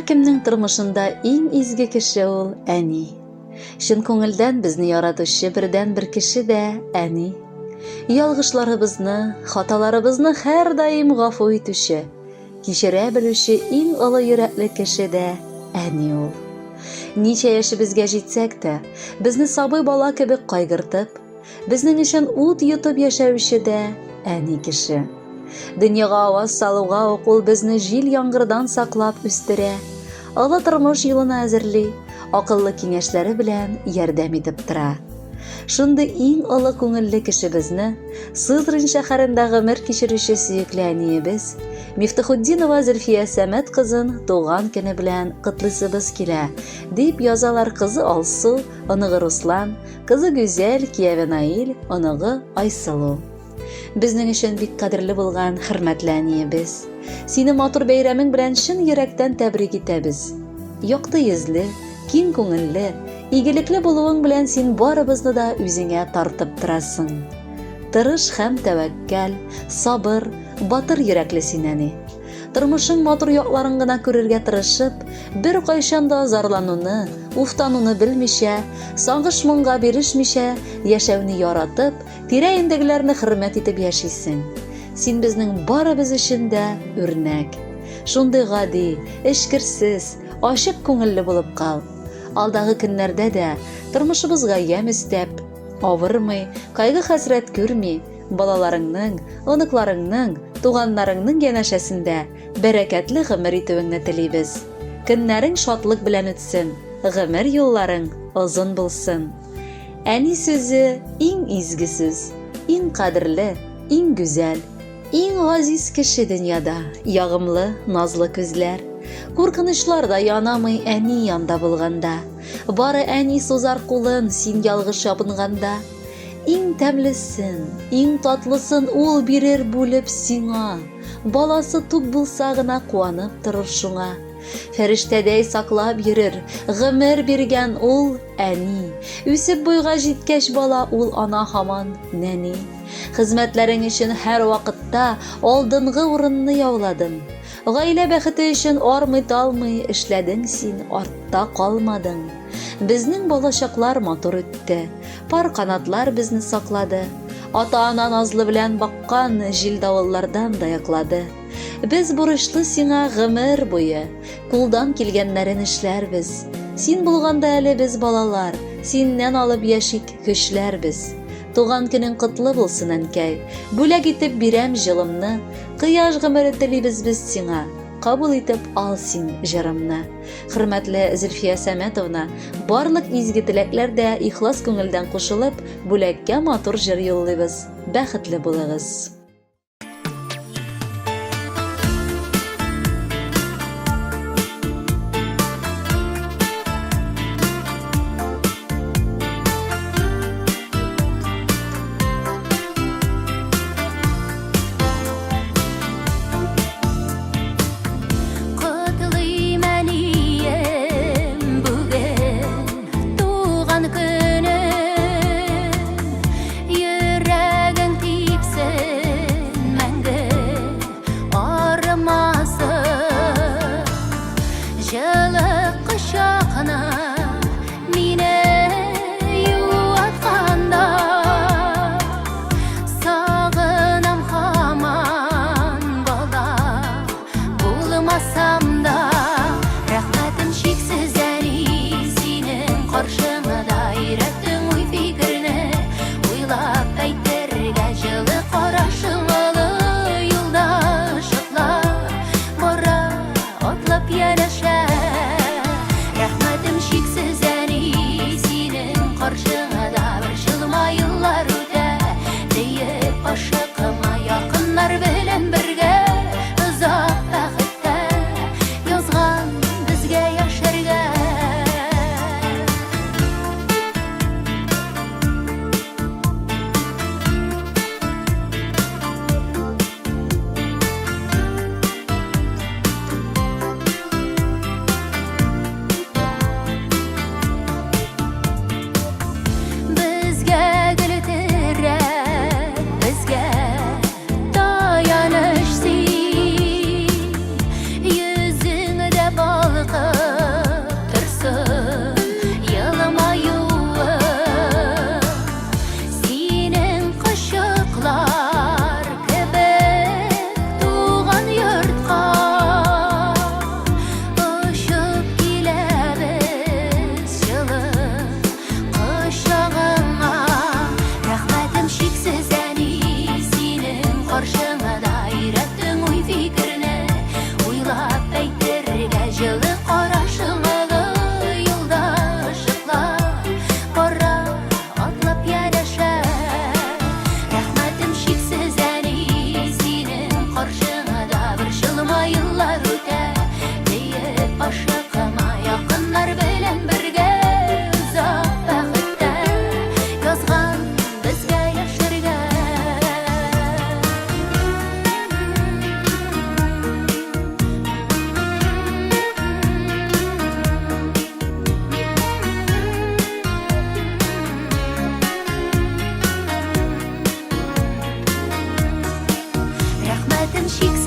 Һәркемнең тормышында иң изге кеше ул әни. Шын күңелдән безне яратучы бердән-бер кеше дә әни. Ялгышларыбызны, хаталарыбызны һәр даим гафу итүче, кичерә белүче иң олы йөрәкле кеше дә әни ул. Ничә яшебезгә җитсәк тә, безне сабый бала кебек кайгыртып, безнең өчен ут йотып яшәүче дә әни кеше. Дөньяга аваз салуга ук ул безне җил яңгырдан саклап үстерә, олы тормыш юлына әзерли, акыллы киңәшләре белән ярдәм итеп тора. Шундый иң олы күңелле кешебезне Сызрань шәһәрендә гомер кичерүче сөекле әниебез Мифтахутдинова Зөлфия Сәмәт кызын туган көне белән котлыйсыбыз килә, дип язалар кызы Алсу, оныгы Руслан, кызы Гүзәл, кияве Наил, оныгы Айсылу. Безнең өчен бик кадерле булган хөрмәтле әниебез, сине матур бәйрәмең белән чын йөрәктән тәбрик итәбез. Якты йөзле, киң күңелле, игелекле булуың белән син барыбызны да үзеңә тартып торасың. Тырыш һәм тәвәккәл, сабыр, батыр йөрәкле син әни. Тормышың матур якларын гына күрергә тырышып, бер кайчан да зарлануны, уфтануны белмичә, сагыш моңга бирешмичә, яшәүне яратып, тирә-юньдәгеләрне хөрмәт итеп яшисең. Син безнең барыбыз өчен дә үрнәк. Шундый гади, эшкерсез, ачык күңелле булып кал. Алдагы көннәрдә дә тормышыбызга ям истәп, авырмый, кайгы-хәсрәт күрми, балаларыңның, оныкларыңның, туганнарыңның янәшәсендә бәрәкәтле гомер итүеңне телибез. Көннәрең шатлык белән үтсен, гомер юлларың озын булсын. Әни сүзе иң изге сүз, иң кадерле, иң гүзәл, иң газиз кеше дөньяда, ягымлы, назлы күзләр. Куркынычлар да янамый әни янда булганда. Бары әни сузар кулын син ялгыш ябынганда. Иң тәмлесен, иң татлысын ул бирер бүлеп сиңа. Баласы тук булса гына куанып торыр шуңа. Фәрештәдәй саклап йөрер, гомер биргән ул әни. Үсеп буйга җиткәч бала ул ана һаман нәни. Хезмәтләрең өчен һәр вакытта алдынгы урынны яуладың. Гаилә бәхете өчен армый-талмый эшләдең син, артта калмадың. Безнең балачаклар матур үтте, пар канатлар безне саклады. Ата-ана назлы белән баккан җил давыллардан да яклады. Без бурычлы сиңа гомер буе, кулдан килгәннәрен эшләрбез. Син булганда әле без балалар, синнән алып яшик көчләрбез. Туган көнең котлы булсын әнкәй, бүләк итеп бирәм җылымны, кыяш гомере телибез без сиңа, кабул итеп ал син җырымны. Хөрмәтле Зөлфия Сәмәтовна, барлык изге теләкләр дә ихлас күңелдән кушылып, бүләккә матур җыр юллыйбыз. Бәхетле булыгыз. Yürəgin tipsə һәм чиксез